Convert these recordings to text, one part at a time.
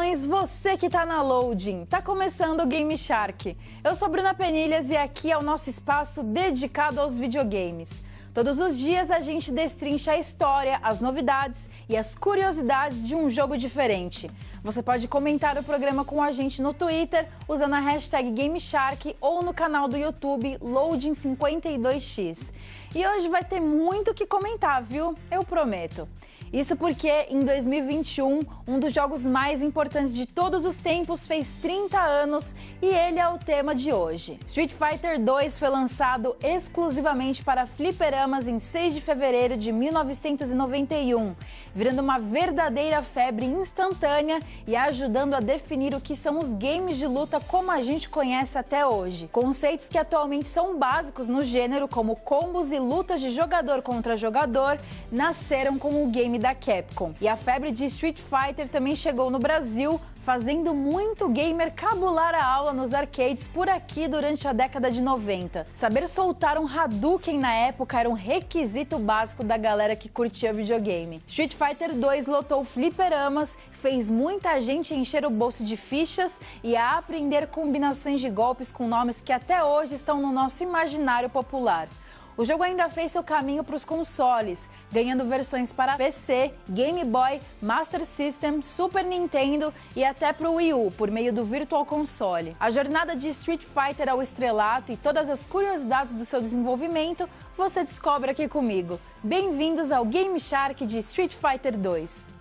Saudações, você que tá na Loading! Tá começando o Game Shark. Eu sou Bruna Penilhas e aqui é o nosso espaço dedicado aos videogames. Todos os dias a gente destrincha a história, as novidades e as curiosidades de um jogo diferente. Você pode comentar o programa com a gente no Twitter, usando a hashtag GameShark ou no canal do YouTube Loading52x. E hoje vai ter muito o que comentar, viu? Eu prometo. Isso porque, em 2021, um dos jogos mais importantes de todos os tempos fez 30 anos e ele é o tema de hoje. Street Fighter 2 foi lançado exclusivamente para fliperamas em 6 de fevereiro de 1991, virando uma verdadeira febre instantânea e ajudando a definir o que são os games de luta como a gente conhece até hoje. Conceitos que atualmente são básicos no gênero, como combos e lutas de jogador contra jogador, nasceram com o game da Capcom. E a febre de Street Fighter também chegou no Brasil, fazendo muito gamer cabular a aula nos arcades por aqui durante a década de 90. Saber soltar um Hadouken na época era um requisito básico da galera que curtia videogame. Street Fighter 2 lotou fliperamas, fez muita gente encher o bolso de fichas e a aprender combinações de golpes com nomes que até hoje estão no nosso imaginário popular. O jogo ainda fez seu caminho para os consoles, ganhando versões para PC, Game Boy, Master System, Super Nintendo e até para o Wii U, por meio do Virtual Console. A jornada de Street Fighter ao estrelato e todas as curiosidades do seu desenvolvimento você descobre aqui comigo. Bem-vindos ao Game Shark de Street Fighter 2.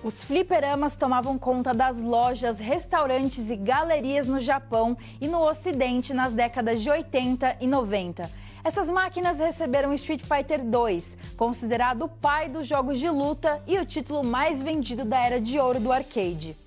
Os fliperamas tomavam conta das lojas, restaurantes e galerias no Japão e no Ocidente nas décadas de 80 e 90. Essas máquinas receberam Street Fighter 2, considerado o pai dos jogos de luta e o título mais vendido da era de ouro do arcade.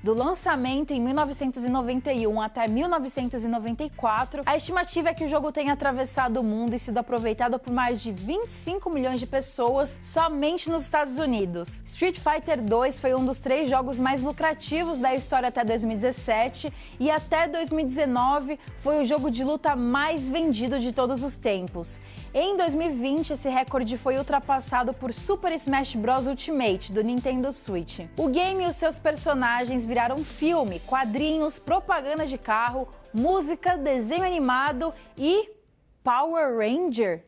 Do lançamento em 1991 até 1994, a estimativa é que o jogo tenha atravessado o mundo e sido aproveitado por mais de 25 milhões de pessoas somente nos Estados Unidos. Street Fighter 2 foi um dos 3 jogos mais lucrativos da história até 2017 e até 2019 foi o jogo de luta mais vendido de todos os tempos. Em 2020, esse recorde foi ultrapassado por Super Smash Bros. Ultimate, do Nintendo Switch. O game e os seus personagens viraram filme, quadrinhos, propaganda de carro, música, desenho animado e Power Ranger.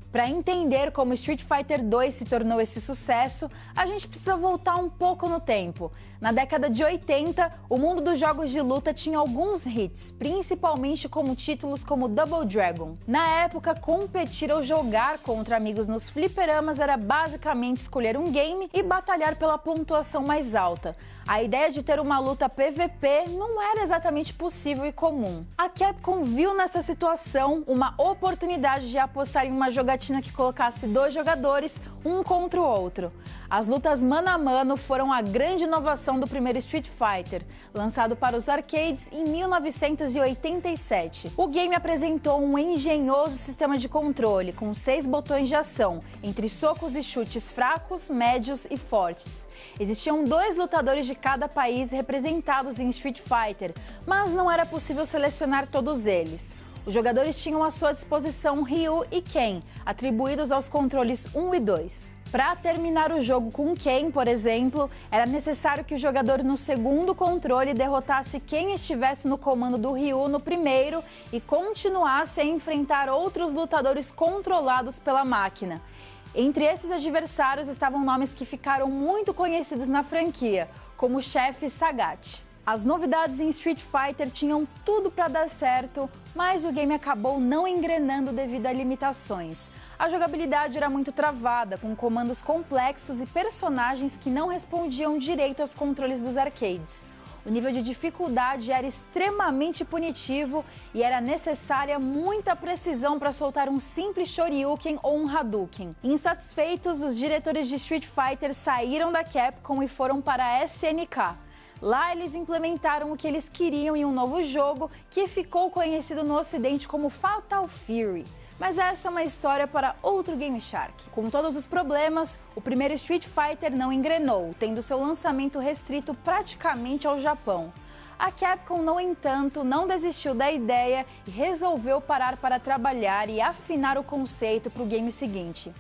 Para entender como Street Fighter 2 se tornou esse sucesso, a gente precisa voltar um pouco no tempo. Na década de 80, o mundo dos jogos de luta tinha alguns hits, principalmente como títulos como Double Dragon. Na época, competir ou jogar contra amigos nos fliperamas era basicamente escolher um game e batalhar pela pontuação mais alta. A ideia de ter uma luta PVP não era exatamente possível e comum. A Capcom viu nessa situação uma oportunidade de apostar em uma jogatina que colocasse 2 jogadores, um contra o outro. As lutas mano a mano foram a grande inovação do primeiro Street Fighter, lançado para os arcades em 1987. O game apresentou um engenhoso sistema de controle, com 6 botões de ação, entre socos e chutes fracos, médios e fortes. Existiam 2 lutadores de cada país representados em Street Fighter, mas não era possível selecionar todos eles. Os jogadores tinham à sua disposição Ryu e Ken, atribuídos aos controles 1 e 2. Para terminar o jogo com Ken, por exemplo, era necessário que o jogador no segundo controle derrotasse quem estivesse no comando do Ryu no primeiro e continuasse a enfrentar outros lutadores controlados pela máquina. Entre esses adversários estavam nomes que ficaram muito conhecidos na franquia, como o chefe Sagat. As novidades em Street Fighter tinham tudo para dar certo, mas o game acabou não engrenando devido a limitações. A jogabilidade era muito travada, com comandos complexos e personagens que não respondiam direito aos controles dos arcades. O nível de dificuldade era extremamente punitivo e era necessária muita precisão para soltar um simples Shoryuken ou um Hadouken. Insatisfeitos, os diretores de Street Fighter saíram da Capcom e foram para a SNK. Lá eles implementaram o que eles queriam em um novo jogo que ficou conhecido no Ocidente como Fatal Fury. Mas essa é uma história para outro Game Shark. Com todos os problemas, o primeiro Street Fighter não engrenou, tendo seu lançamento restrito praticamente ao Japão. A Capcom, no entanto, não desistiu da ideia e resolveu parar para trabalhar e afinar o conceito para o game seguinte.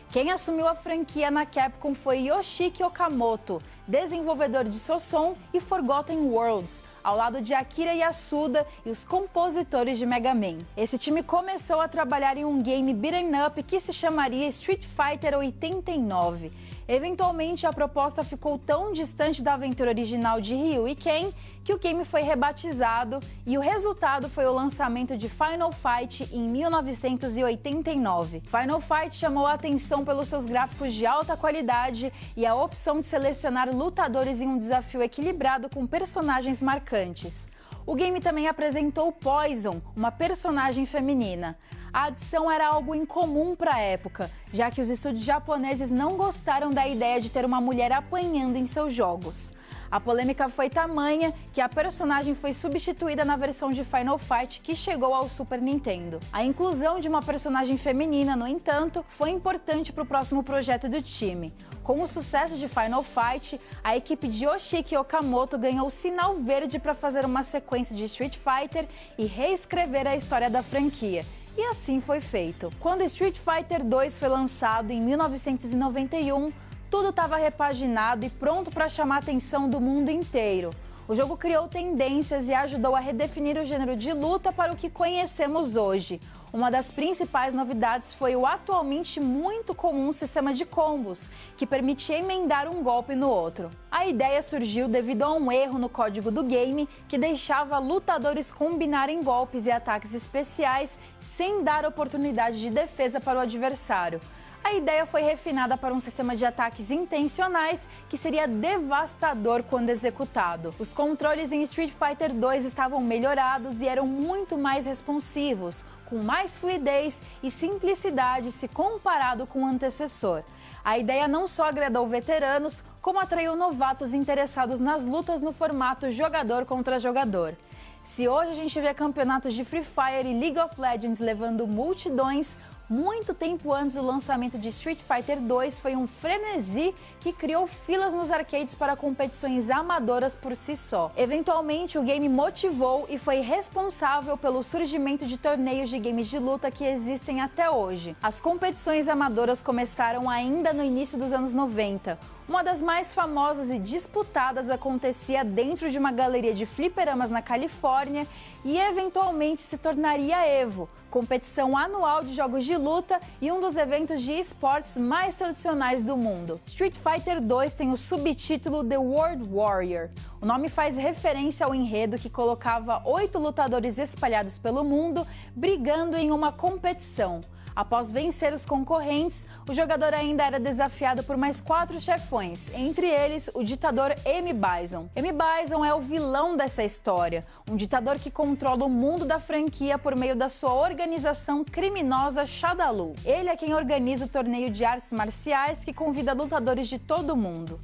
Quem assumiu a franquia na Capcom foi Yoshiki Okamoto, desenvolvedor de Soson e Forgotten Worlds, ao lado de Akira Yasuda e os compositores de Mega Man. Esse time começou a trabalhar em um game beat'em up que se chamaria Street Fighter 89. Eventualmente, a proposta ficou tão distante da aventura original de Ryu e Ken que o game foi rebatizado e o resultado foi o lançamento de Final Fight em 1989. Final Fight chamou a atenção pelos seus gráficos de alta qualidade e a opção de selecionar lutadores em um desafio equilibrado com personagens marcantes. O game também apresentou Poison, uma personagem feminina. A adição era algo incomum para a época, já que os estúdios japoneses não gostaram da ideia de ter uma mulher apanhando em seus jogos. A polêmica foi tamanha que a personagem foi substituída na versão de Final Fight que chegou ao Super Nintendo. A inclusão de uma personagem feminina, no entanto, foi importante para o próximo projeto do time. Com o sucesso de Final Fight, a equipe de Yoshiki Okamoto ganhou o sinal verde para fazer uma sequência de Street Fighter e reescrever a história da franquia. E assim foi feito. Quando Street Fighter 2 foi lançado em 1991, tudo estava repaginado e pronto para chamar a atenção do mundo inteiro. O jogo criou tendências e ajudou a redefinir o gênero de luta para o que conhecemos hoje. Uma das principais novidades foi o atualmente muito comum sistema de combos, que permite emendar um golpe no outro. A ideia surgiu devido a um erro no código do game que deixava lutadores combinarem golpes e ataques especiais sem dar oportunidade de defesa para o adversário. A ideia foi refinada para um sistema de ataques intencionais que seria devastador quando executado. Os controles em Street Fighter 2 estavam melhorados e eram muito mais responsivos, com mais fluidez e simplicidade se comparado com o antecessor. A ideia não só agradou veteranos, como atraiu novatos interessados nas lutas no formato jogador contra jogador. Se hoje a gente vê campeonatos de Free Fire e League of Legends levando multidões, muito tempo antes do lançamento de Street Fighter 2 foi um frenesi que criou filas nos arcades para competições amadoras por si só. Eventualmente, o game motivou e foi responsável pelo surgimento de torneios de games de luta que existem até hoje. As competições amadoras começaram ainda no início dos anos 90. Uma das mais famosas e disputadas acontecia dentro de uma galeria de fliperamas na Califórnia e eventualmente se tornaria a EVO, competição anual de jogos de luta e um dos eventos de esportes mais tradicionais do mundo. Street Fighter 2 tem o subtítulo The World Warrior. O nome faz referência ao enredo que colocava 8 lutadores espalhados pelo mundo brigando em uma competição. Após vencer os concorrentes, o jogador ainda era desafiado por mais 4 chefões, entre eles o ditador M. Bison. M. Bison é o vilão dessa história, um ditador que controla o mundo da franquia por meio da sua organização criminosa Shadaloo. Ele é quem organiza o torneio de artes marciais que convida lutadores de todo o mundo.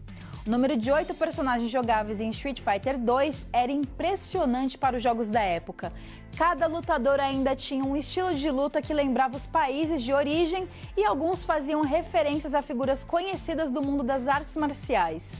O número de 8 personagens jogáveis em Street Fighter 2 era impressionante para os jogos da época. Cada lutador ainda tinha um estilo de luta que lembrava os países de origem e alguns faziam referências a figuras conhecidas do mundo das artes marciais.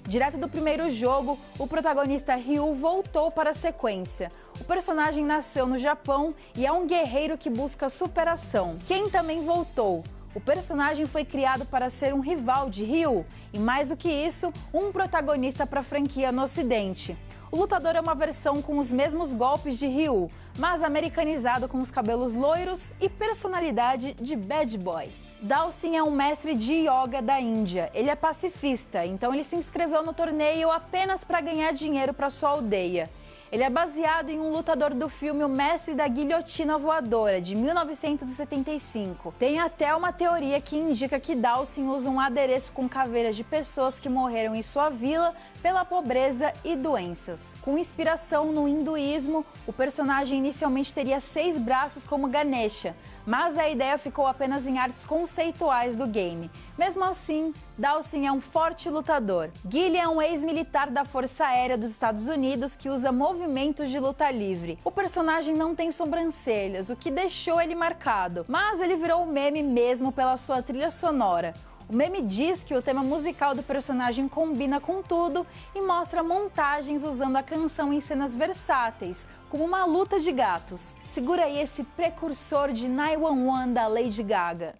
Direto do primeiro jogo, o protagonista Ryu voltou para a sequência. O personagem nasceu no Japão e é um guerreiro que busca superação. Ken também voltou. O personagem foi criado para ser um rival de Ryu e, mais do que isso, um protagonista para a franquia no Ocidente. O lutador é uma versão com os mesmos golpes de Ryu, mas americanizado com os cabelos loiros e personalidade de bad boy. Dhalsim é um mestre de yoga da Índia. Ele é pacifista, então ele se inscreveu no torneio apenas para ganhar dinheiro para sua aldeia. Ele é baseado em um lutador do filme O Mestre da Guilhotina Voadora, de 1975. Tem até uma teoria que indica que Dhalsim usa um adereço com caveiras de pessoas que morreram em sua vila pela pobreza e doenças. Com inspiração no hinduísmo, o personagem inicialmente teria 6 braços como Ganesha, mas a ideia ficou apenas em artes conceituais do game. Mesmo assim, Dawson é um forte lutador. Guile é um ex-militar da Força Aérea dos Estados Unidos que usa movimentos de luta livre. O personagem não tem sobrancelhas, o que deixou ele marcado, mas ele virou um meme mesmo pela sua trilha sonora. O meme diz que o tema musical do personagem combina com tudo e mostra montagens usando a canção em cenas versáteis, como uma luta de gatos. Segura aí esse precursor de 911 da Lady Gaga.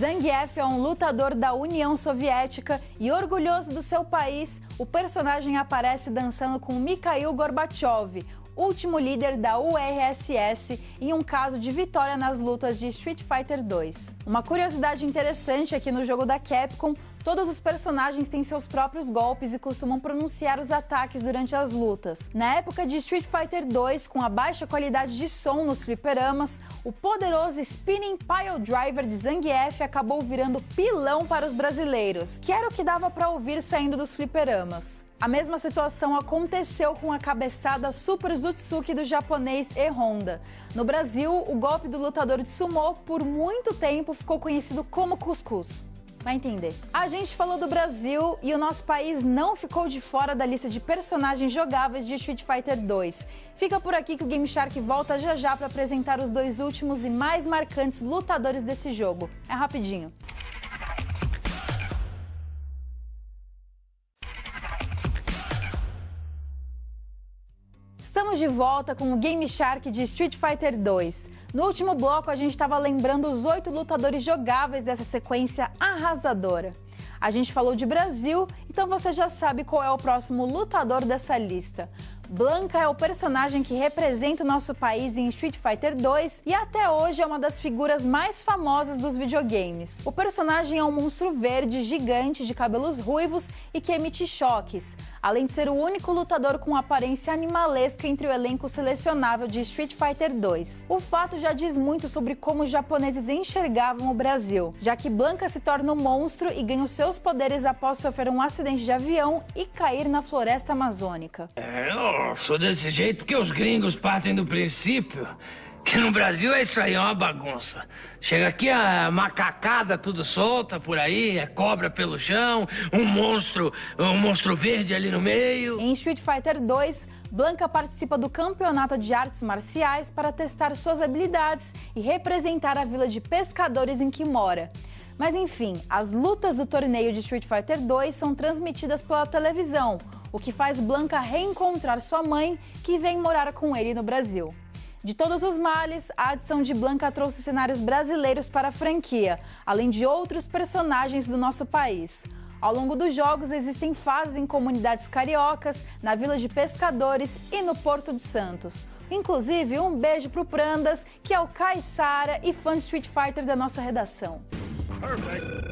Zangief é um lutador da União Soviética e orgulhoso do seu país, o personagem aparece dançando com Mikhail Gorbachev, último líder da URSS, em um caso de vitória nas lutas de Street Fighter 2. Uma curiosidade interessante é que no jogo da Capcom, todos os personagens têm seus próprios golpes e costumam pronunciar os ataques durante as lutas. Na época de Street Fighter 2, com a baixa qualidade de som nos fliperamas, o poderoso Spinning Pile Driver de Zangief acabou virando pilão para os brasileiros, que era o que dava para ouvir saindo dos fliperamas. A mesma situação aconteceu com a cabeçada Super Zutsuki do japonês E Honda. No Brasil, o golpe do lutador de sumô por muito tempo ficou conhecido como cuscuz. Vai entender. A gente falou do Brasil e o nosso país não ficou de fora da lista de personagens jogáveis de Street Fighter 2. Fica por aqui que o Game Shark volta já já para apresentar os 2 últimos e mais marcantes lutadores desse jogo. É rapidinho. Estamos de volta com o Game Shark de Street Fighter 2. No último bloco, a gente estava lembrando os 8 lutadores jogáveis dessa sequência arrasadora. A gente falou de Brasil, então você já sabe qual é o próximo lutador dessa lista. Blanka é o personagem que representa o nosso país em Street Fighter 2 e até hoje é uma das figuras mais famosas dos videogames. O personagem é um monstro verde gigante de cabelos ruivos e que emite choques, além de ser o único lutador com aparência animalesca entre o elenco selecionável de Street Fighter 2. O fato já diz muito sobre como os japoneses enxergavam o Brasil, já que Blanka se torna um monstro e ganha os seus poderes após sofrer um acidente de avião e cair na floresta amazônica. Eu sou desse jeito porque os gringos partem do princípio que no Brasil é isso aí, é uma bagunça. Chega aqui a macacada tudo solta por aí, é cobra pelo chão, um monstro verde ali no meio. Em Street Fighter 2, Blanka participa do campeonato de artes marciais para testar suas habilidades e representar a vila de pescadores em que mora. Mas enfim, as lutas do torneio de Street Fighter 2 são transmitidas pela televisão, o que faz Blanka reencontrar sua mãe, que vem morar com ele no Brasil. De todos os males, a adição de Blanka trouxe cenários brasileiros para a franquia, além de outros personagens do nosso país. Ao longo dos jogos, existem fases em comunidades cariocas, na Vila de Pescadores e no Porto de Santos. Inclusive, um beijo pro Prandas, que é o Caissara e fã de Street Fighter da nossa redação. Perfect.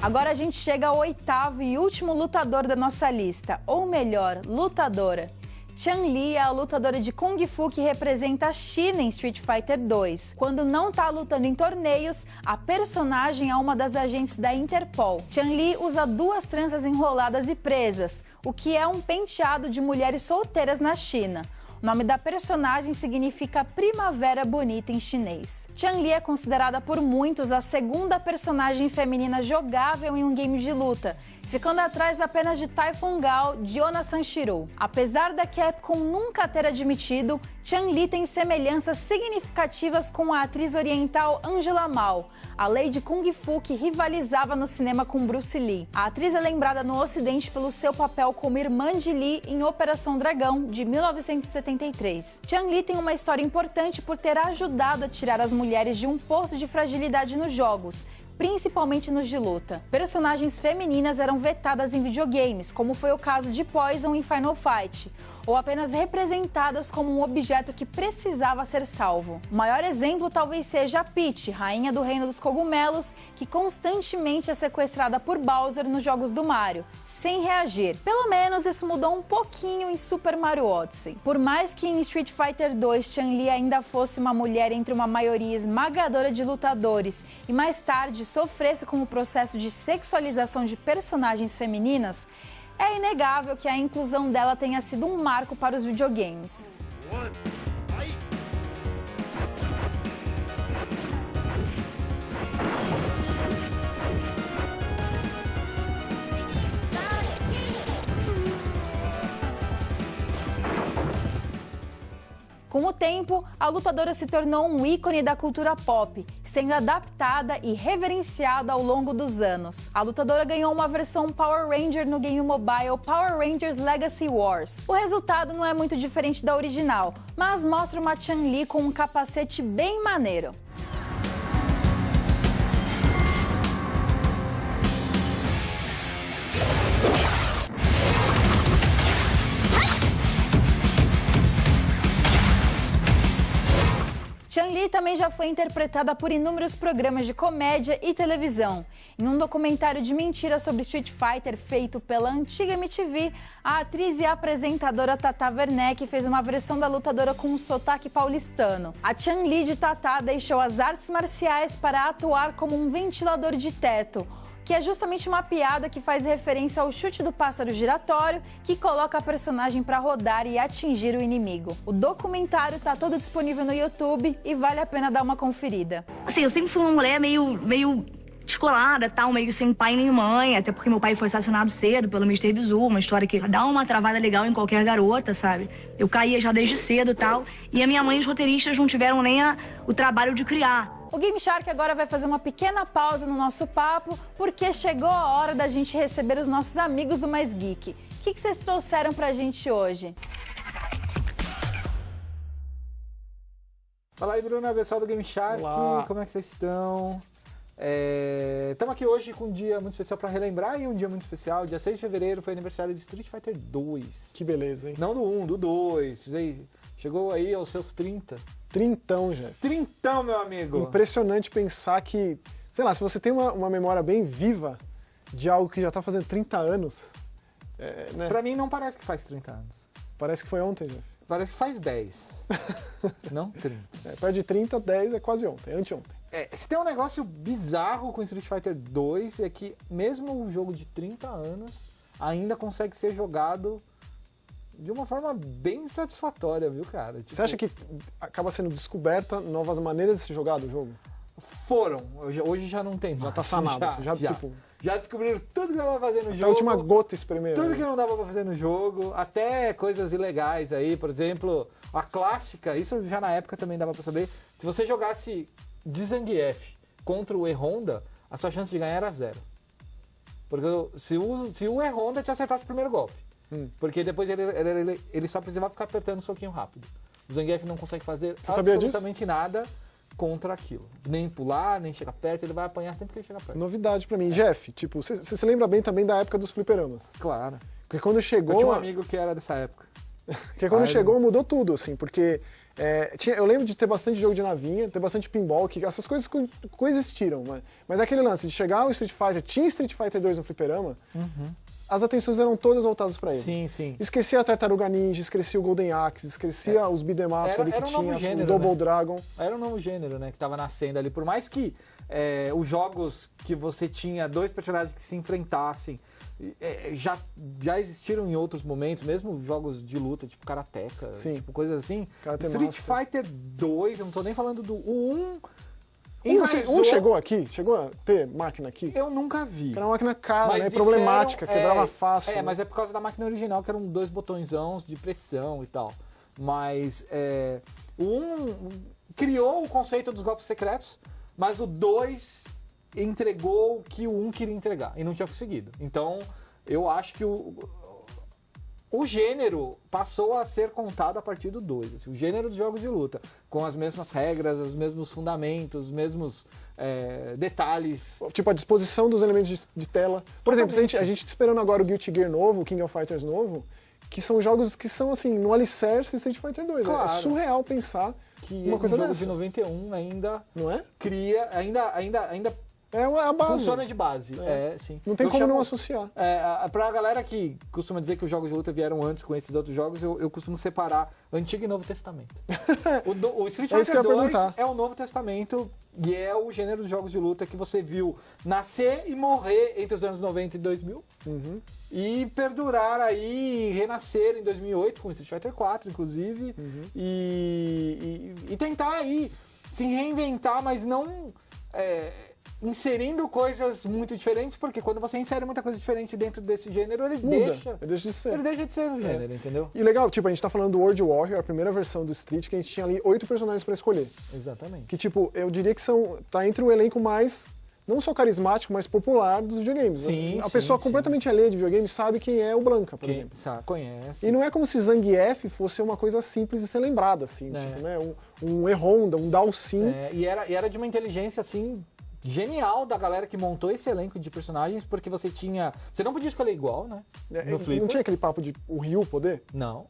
Agora a gente chega ao 8º e último lutador da nossa lista, ou melhor, lutadora. Chun-Li é a lutadora de Kung Fu que representa a China em Street Fighter 2. Quando não está lutando em torneios, a personagem é uma das agentes da Interpol. Chun-Li usa 2 tranças enroladas e presas, o que é um penteado de mulheres solteiras na China. O nome da personagem significa primavera bonita em chinês. Chun-Li é considerada por muitos a segunda personagem feminina jogável em um game de luta, ficando atrás apenas de Typhon Gao de Yona Sanshiro. Apesar da Capcom nunca ter admitido, Chun-Li tem semelhanças significativas com a atriz oriental Angela Mao, a Lady Kung Fu que rivalizava no cinema com Bruce Lee. A atriz é lembrada no Ocidente pelo seu papel como irmã de Lee em Operação Dragão, de 1973. Chun-Li tem uma história importante por ter ajudado a tirar as mulheres de um poço de fragilidade nos jogos, principalmente nos de luta. Personagens femininas eram vetadas em videogames, como foi o caso de Poison em Final Fight, ou apenas representadas como um objeto que precisava ser salvo. O maior exemplo talvez seja a Peach, rainha do Reino dos Cogumelos, que constantemente é sequestrada por Bowser nos jogos do Mario, sem reagir. Pelo menos isso mudou um pouquinho em Super Mario Odyssey. Por mais que em Street Fighter 2 Chun-Li ainda fosse uma mulher entre uma maioria esmagadora de lutadores e mais tarde sofresse com o processo de sexualização de personagens femininas, é inegável que a inclusão dela tenha sido um marco para os videogames. Com o tempo, a lutadora se tornou um ícone da cultura pop, sendo adaptada e reverenciada ao longo dos anos. A lutadora ganhou uma versão Power Ranger no game mobile Power Rangers Legacy Wars. O resultado não é muito diferente da original, mas mostra uma Chun-Li com um capacete bem maneiro. Chun-Li também já foi interpretada por inúmeros programas de comédia e televisão. Em um documentário de mentira sobre Street Fighter feito pela antiga MTV, a atriz e apresentadora Tata Werneck fez uma versão da lutadora com um sotaque paulistano. A Chun-Li de Tata deixou as artes marciais para atuar como um ventilador de teto, que é justamente uma piada que faz referência ao chute do pássaro giratório, que coloca a personagem para rodar e atingir o inimigo. O documentário tá todo disponível no YouTube e vale a pena dar uma conferida. Assim, eu sempre fui uma mulher meio descolada, tal, meio sem pai nem mãe, até porque meu pai foi assassinado cedo pelo Mr. Bizu, uma história que dá uma travada legal em qualquer garota, sabe? Eu caía já desde cedo e tal, e a minha mãe e os roteiristas não tiveram nem o trabalho de criar. O Game Shark agora vai fazer uma pequena pausa no nosso papo, porque chegou a hora da gente receber os nossos amigos do Mais Geek. O que vocês trouxeram pra gente hoje? Fala aí, Bruna, pessoal do Game Shark. Olá. Como é que vocês estão? Estamos aqui hoje com um dia muito especial para relembrar, e um dia muito especial, dia 6 de fevereiro, foi aniversário de Street Fighter 2. Que beleza, hein? Não do 1, do 2. Chegou aí aos seus 30. Trintão, Jeff. Trintão, meu amigo! Impressionante pensar que, sei lá, se você tem uma memória bem viva de algo que já tá fazendo 30 anos, né? Pra mim não parece que faz 30 anos. Parece que foi ontem, Jeff. Parece que faz 10. Não 30. Perto de 30, 10 é quase ontem, anteontem. Se tem um negócio bizarro com Street Fighter 2 é que mesmo o jogo de 30 anos ainda consegue ser jogado de uma forma bem satisfatória, viu, cara? Tipo, Você acha que acaba sendo descoberta novas maneiras de se jogar do jogo? Foram. Hoje já não tem mais. Já tá sanado, tipo... Já descobriram tudo que dava pra fazer no Até jogo. a última gota espremer. Tudo que não dava pra fazer no jogo, até coisas ilegais aí, por exemplo, a clássica, isso já na época também dava pra saber, se você jogasse de Zangief contra o E-Honda, a sua chance de ganhar era 0. Porque se o E-Honda te acertasse o primeiro golpe, porque depois ele só precisava ficar apertando um soquinho rápido. O Zangief não consegue fazer absolutamente nada contra aquilo. Nem pular, nem chegar perto, ele vai apanhar sempre que ele chega perto. Novidade pra mim. Jeff, tipo, você se lembra bem também da época dos fliperamas? Claro. Porque quando chegou... Eu tinha um amigo que era dessa época. Porque quando chegou mudou tudo, assim, porque eu lembro de ter bastante jogo de navinha, ter bastante pinball, que essas coisas coexistiram, mas aquele lance de chegar o Street Fighter, tinha Street Fighter 2 no fliperama, as atenções eram todas voltadas pra ele. Sim, sim. Esquecia a Tartaruga Ninja, esquecia o Golden Axe, esquecia os beat'em ups ali que tinha, o Double Dragon. Era um novo gênero, né, que tava nascendo ali. Por mais que os jogos que você tinha dois personagens que se enfrentassem, já existiram em outros momentos, mesmo jogos de luta, tipo Karateka, Sim. tipo coisas assim. Karate Street Master. Fighter 2, eu não tô nem falando do 1. Um chegou aqui? Chegou a ter máquina aqui? Eu nunca vi. Que era uma máquina cara, Mas né? disseram, Problemática, quebrava fácil. mas é por causa da máquina original, que eram 2 botõezãos de pressão e tal. Mas o 1 criou o conceito dos golpes secretos, mas o 2 entregou o que o 1 queria entregar e não tinha conseguido. Então, eu acho que o gênero passou a ser contado a partir do 2. Assim, o gênero dos jogos de luta, com as mesmas regras, os mesmos fundamentos, os mesmos detalhes. Tipo, a disposição dos elementos de tela. Por exemplo, a gente tá esperando agora o Guilty Gear novo, o King of Fighters novo, que são jogos que são, assim, no alicerce Street Fighter 2. Claro. É surreal pensar Que uma coisa jogo dessa. de 91 ainda Não é? cria, ainda É a base. funciona de base. Sim. Não tem Eu como chamo- não associar. Pra galera que costuma dizer que os jogos de luta vieram antes com esses outros jogos, eu costumo separar Antigo e Novo Testamento. O Street É isso que Fighter eu ia 2 perguntar. é o Novo Testamento e é o gênero dos jogos de luta que você viu nascer e morrer entre os anos 90 e 2000 e perdurar aí, renascer em 2008 com Street Fighter 4, inclusive, e tentar aí se reinventar, mas não inserindo coisas muito diferentes, porque quando você insere muita coisa diferente dentro desse gênero, ele deixa de ser. ele deixa de ser o gênero, entendeu? E legal, tipo, a gente tá falando do World Warrior, a primeira versão do Street, que a gente tinha ali 8 personagens pra escolher. Exatamente. Que, tipo, eu diria que tá entre o elenco mais, não só carismático, mas popular dos videogames. Sim, a sim, pessoa sim. completamente alheia de videogame sabe quem é o Blanca, por Quem exemplo. conhece. E não é como se Zangief fosse uma coisa simples de ser lembrada, assim, tipo, né? Um E-Honda, um Dalsim. E era de uma inteligência, assim, genial da galera que montou esse elenco de personagens, porque você não podia escolher igual, né? No Flipper. Não tinha aquele papo de o Ryu poder? Não,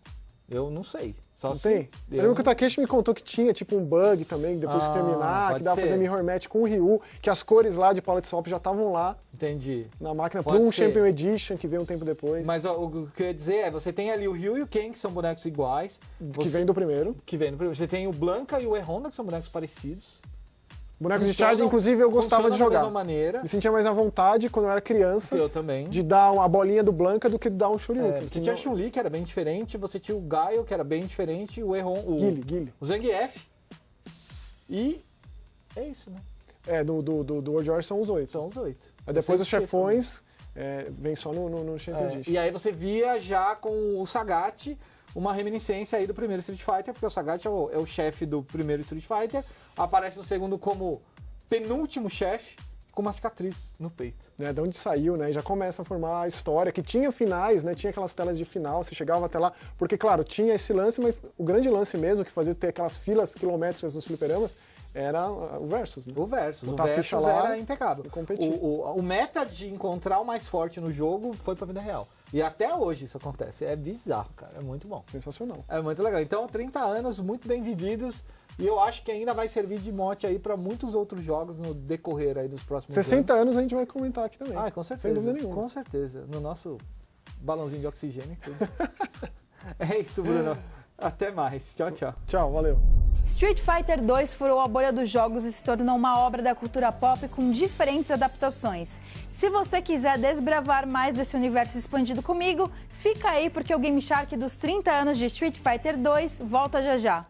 eu não sei. Só Não se- tem? Eu lembro que o Takeshi me contou que tinha, tipo, um bug também, depois de terminar, pode que dava pra ser. fazer mirror match com o Ryu, que as cores lá de Palette Swap já estavam lá Entendi. na máquina, Pode para um ser. Champion Edition que veio um tempo depois, Mas ó, o que eu ia dizer você tem ali o Ryu e o Ken, que são bonecos iguais. que vem do primeiro. Que vem no primeiro. Você tem o Blanca e o E-Honda, que são bonecos parecidos. Bonecos de Funcionam- charge, inclusive, eu gostava de funcionam da jogar. mesma maneira. Me sentia mais à vontade quando eu era criança Eu também. de dar a bolinha do Blanca do que dar um Shoryuken. Você tinha a Chun-Li, que era bem diferente, você tinha o Gaio, que era bem diferente, o Guile. o Zangief. E é isso, né? Do World War são os 8. São os 8. Aí depois os Você esqueça, chefões vem só no Champion Edition. E aí você via já com o Sagat uma reminiscência aí do primeiro Street Fighter, porque o Sagat é o chefe do primeiro Street Fighter, aparece no segundo como penúltimo chefe, com uma cicatriz no peito. Né, de onde saiu, né? E já começa a formar a história, que tinha finais, né? Tinha aquelas telas de final, você chegava até lá. Porque, claro, tinha esse lance, mas o grande lance mesmo, que fazia ter aquelas filas quilométricas nos fliperamas, era o Versus, né? O Versus. Botar o a Versus ficha lá era impecável. e competir. O meta de encontrar o mais forte no jogo foi pra vida real. E até hoje isso acontece. É bizarro, cara. É muito bom. Sensacional. É muito legal. Então, 30 anos muito bem vividos. E eu acho que ainda vai servir de mote aí pra muitos outros jogos no decorrer aí dos próximos 60 anos a gente vai comentar aqui também. Com certeza. Sem dúvida nenhuma. Com certeza. No nosso balãozinho de oxigênio e tudo. É isso, Bruno. Até mais. Tchau, tchau. Tchau, valeu. Street Fighter 2 furou a bolha dos jogos e se tornou uma obra da cultura pop com diferentes adaptações. Se você quiser desbravar mais desse universo expandido comigo, fica aí porque o Game Shark dos 30 anos de Street Fighter 2 volta já já.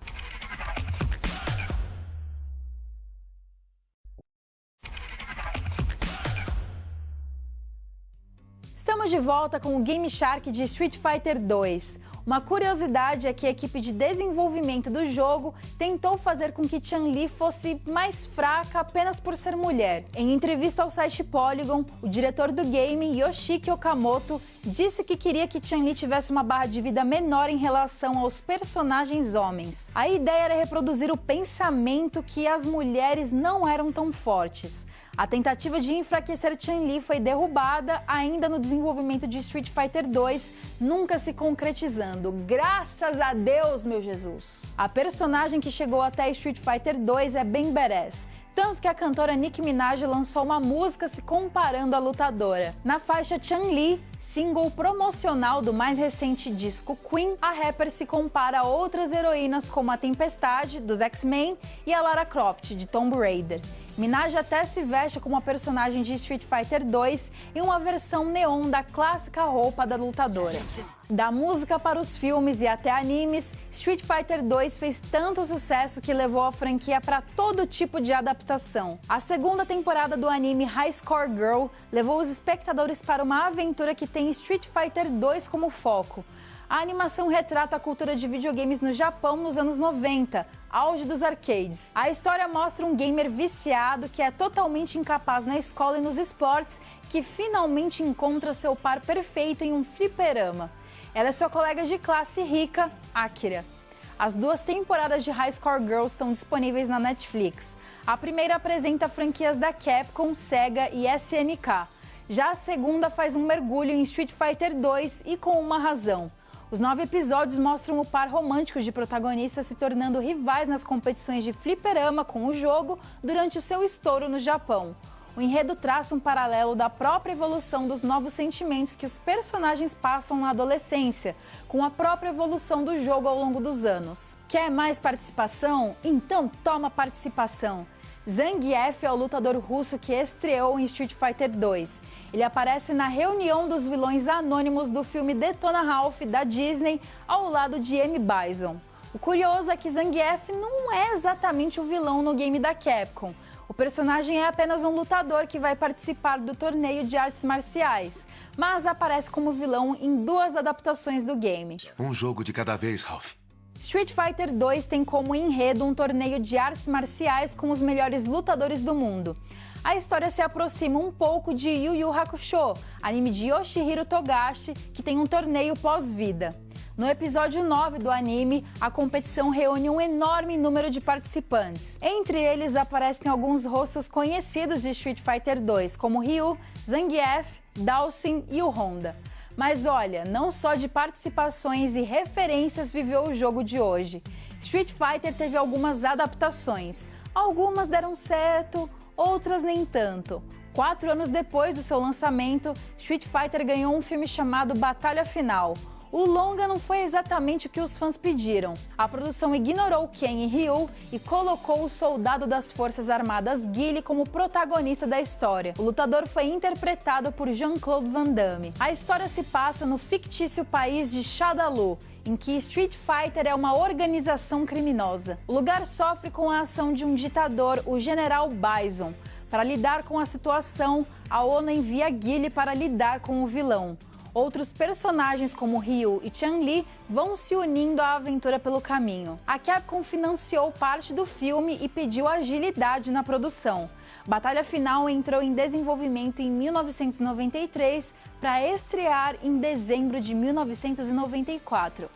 Estamos de volta com o Game Shark de Street Fighter 2. Uma curiosidade é que a equipe de desenvolvimento do jogo tentou fazer com que Chun-Li fosse mais fraca apenas por ser mulher. Em entrevista ao site Polygon, o diretor do game, Yoshiki Okamoto, disse que queria que Chun-Li tivesse uma barra de vida menor em relação aos personagens homens. A ideia era reproduzir o pensamento que as mulheres não eram tão fortes. A tentativa de enfraquecer Chun-Li foi derrubada ainda no desenvolvimento de Street Fighter 2, nunca se concretizando. Graças a Deus, meu Jesus! A personagem que chegou até Street Fighter 2 é bem badass. Tanto que a cantora Nicki Minaj lançou uma música se comparando à lutadora. Na faixa Chun-Li, single promocional do mais recente disco Queen, a rapper se compara a outras heroínas como a Tempestade, dos X-Men, e a Lara Croft, de Tomb Raider. Minaj até se veste como uma personagem de Street Fighter 2 em uma versão neon da clássica roupa da lutadora. Da música para os filmes e até animes, Street Fighter 2 fez tanto sucesso que levou a franquia para todo tipo de adaptação. A segunda temporada do anime High Score Girl levou os espectadores para uma aventura que tem Street Fighter 2 como foco. A animação retrata a cultura de videogames no Japão nos anos 90, auge dos arcades. A história mostra um gamer viciado que é totalmente incapaz na escola e nos esportes, que finalmente encontra seu par perfeito em um fliperama. Ela é sua colega de classe rica, Akira. As 2 temporadas de High Score Girls estão disponíveis na Netflix. A primeira apresenta franquias da Capcom, Sega e SNK. Já a segunda faz um mergulho em Street Fighter 2 e com uma razão. Os 9 episódios mostram o par romântico de protagonistas se tornando rivais nas competições de fliperama com o jogo durante o seu estouro no Japão. O enredo traça um paralelo da própria evolução dos novos sentimentos que os personagens passam na adolescência, com a própria evolução do jogo ao longo dos anos. Quer mais participação? Então toma participação! Zangief é o lutador russo que estreou em Street Fighter 2. Ele aparece na reunião dos vilões anônimos do filme Detona Ralph, da Disney, ao lado de M. Bison. O curioso é que Zangief não é exatamente o vilão no game da Capcom. O personagem é apenas um lutador que vai participar do torneio de artes marciais, mas aparece como vilão em 2 adaptações do game. Um jogo de cada vez, Ralph. Street Fighter 2 tem como enredo um torneio de artes marciais com os melhores lutadores do mundo. A história se aproxima um pouco de Yu Yu Hakusho, anime de Yoshihiro Togashi, que tem um torneio pós-vida. No episódio 9 do anime, a competição reúne um enorme número de participantes. Entre eles aparecem alguns rostos conhecidos de Street Fighter 2, como Ryu, Zangief, Dhalsim e o Honda. Mas olha, não só de participações e referências viveu o jogo de hoje. Street Fighter teve algumas adaptações. Algumas deram certo, outras nem tanto. 4 anos depois do seu lançamento, Street Fighter ganhou um filme chamado Batalha Final. O longa não foi exatamente o que os fãs pediram. A produção ignorou Ken e Ryu e colocou o soldado das Forças Armadas Guile como protagonista da história. O lutador foi interpretado por Jean-Claude Van Damme. A história se passa no fictício país de Shadaloo, em que Street Fighter é uma organização criminosa. O lugar sofre com a ação de um ditador, o General Bison. Para lidar com a situação, a ONU envia Guile para lidar com o vilão. Outros personagens como Ryu e Chun-Li vão se unindo à aventura pelo caminho. A Capcom financiou parte do filme e pediu agilidade na produção. Batalha Final entrou em desenvolvimento em 1993 para estrear em dezembro de 1994.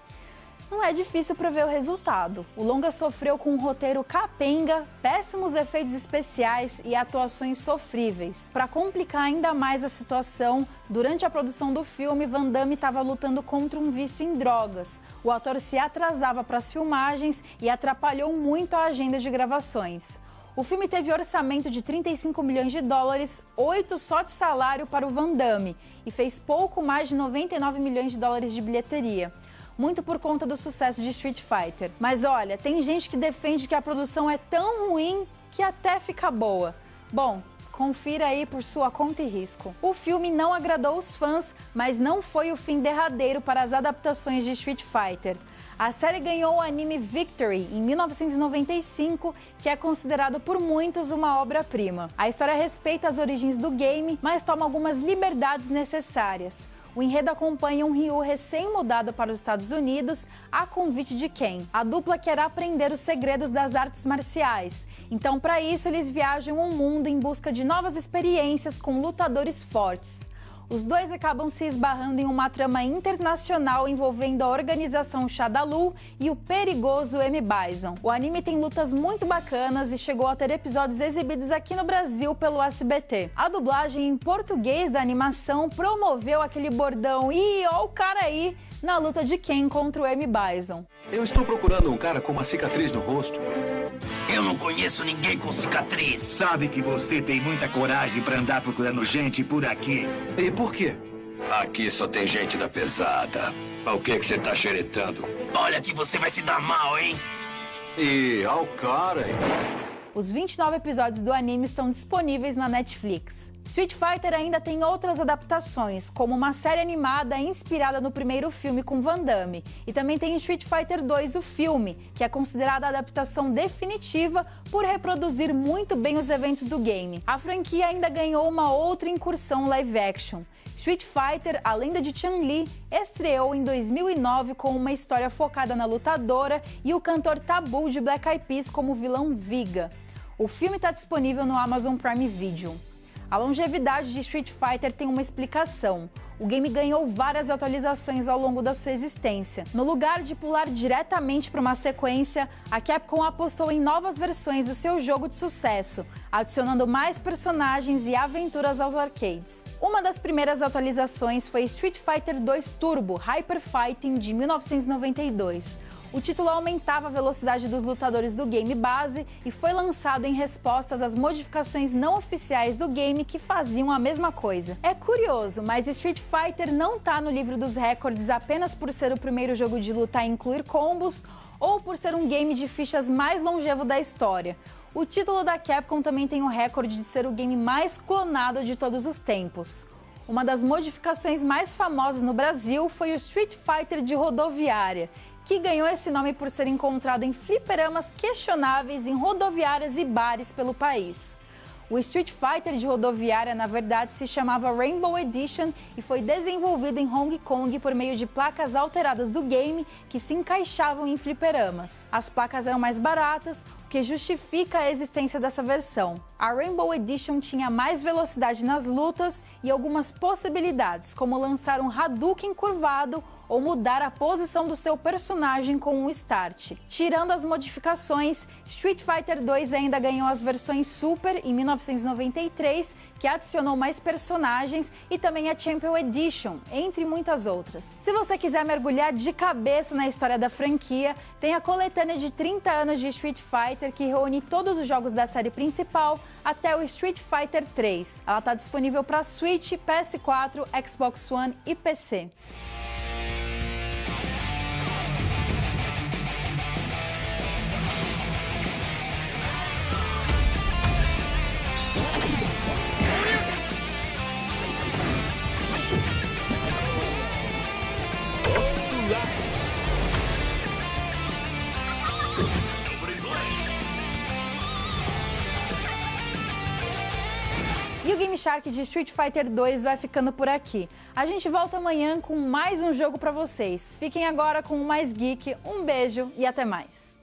Não é difícil prever o resultado. O longa sofreu com um roteiro capenga, péssimos efeitos especiais e atuações sofríveis. Para complicar ainda mais a situação, durante a produção do filme, Van Damme estava lutando contra um vício em drogas. O ator se atrasava para as filmagens e atrapalhou muito a agenda de gravações. O filme teve orçamento de 35 milhões de dólares, 8 só de salário para o Van Damme, e fez pouco mais de 99 milhões de dólares de bilheteria. Muito por conta do sucesso de Street Fighter. Mas olha, tem gente que defende que a produção é tão ruim que até fica boa. Bom, confira aí por sua conta e risco. O filme não agradou os fãs, mas não foi o fim derradeiro para as adaptações de Street Fighter. A série ganhou o anime Victory em 1995, que é considerado por muitos uma obra-prima. A história respeita as origens do game, mas toma algumas liberdades necessárias. O enredo acompanha um Ryu recém-mudado para os Estados Unidos a convite de Ken. A dupla quer aprender os segredos das artes marciais. Então, para isso, eles viajam um mundo em busca de novas experiências com lutadores fortes. Os dois acabam se esbarrando em uma trama internacional envolvendo a organização Shadaloo e o perigoso M. Bison. O anime tem lutas muito bacanas e chegou a ter episódios exibidos aqui no Brasil pelo SBT. A dublagem em português da animação promoveu aquele bordão "Ih, ó o cara aí!" na luta de Ken contra o M. Bison. Eu estou procurando um cara com uma cicatriz no rosto. Eu não conheço ninguém com cicatriz. Sabe que você tem muita coragem pra andar procurando gente por aqui. E por quê? Aqui só tem gente da pesada. O que você tá xeretando? Olha que você vai se dar mal, hein? E ao cara, hein? Os 29 episódios do anime estão disponíveis na Netflix. Street Fighter ainda tem outras adaptações, como uma série animada inspirada no primeiro filme com Van Damme. E também tem Street Fighter 2, o filme, que é considerada a adaptação definitiva por reproduzir muito bem os eventos do game. A franquia ainda ganhou uma outra incursão live action. Street Fighter, A Lenda de Chun-Li, estreou em 2009 com uma história focada na lutadora e o cantor Tabu de Black Eyed Peas como vilão Viga. O filme está disponível no Amazon Prime Video. A longevidade de Street Fighter tem uma explicação. O game ganhou várias atualizações ao longo da sua existência. No lugar de pular diretamente para uma sequência, a Capcom apostou em novas versões do seu jogo de sucesso, adicionando mais personagens e aventuras aos arcades. Uma das primeiras atualizações foi Street Fighter 2 Turbo Hyper Fighting de 1992. O título aumentava a velocidade dos lutadores do game base e foi lançado em respostas às modificações não oficiais do game que faziam a mesma coisa. É curioso, mas Street Fighter não está no livro dos recordes apenas por ser o primeiro jogo de luta a incluir combos ou por ser um game de fichas mais longevo da história. O título da Capcom também tem o recorde de ser o game mais clonado de todos os tempos. Uma das modificações mais famosas no Brasil foi o Street Fighter de rodoviária, que ganhou esse nome por ser encontrado em fliperamas questionáveis em rodoviárias e bares pelo país. O Street Fighter de rodoviária, na verdade, se chamava Rainbow Edition e foi desenvolvido em Hong Kong por meio de placas alteradas do game que se encaixavam em fliperamas. As placas eram mais baratas, o que justifica a existência dessa versão. A Rainbow Edition tinha mais velocidade nas lutas e algumas possibilidades, como lançar um Hadouken curvado ou mudar a posição do seu personagem com um start. Tirando as modificações, Street Fighter 2 ainda ganhou as versões Super em 1993, que adicionou mais personagens, e também a Champion Edition, entre muitas outras. Se você quiser mergulhar de cabeça na história da franquia, tem a coletânea de 30 anos de Street Fighter, que reúne todos os jogos da série principal até o Street Fighter 3. Ela está disponível para Switch, PS4, Xbox One e PC. E o Game Shark de Street Fighter 2 vai ficando por aqui. A gente volta amanhã com mais um jogo pra vocês. Fiquem agora com o Mais Geek. Um beijo e até mais.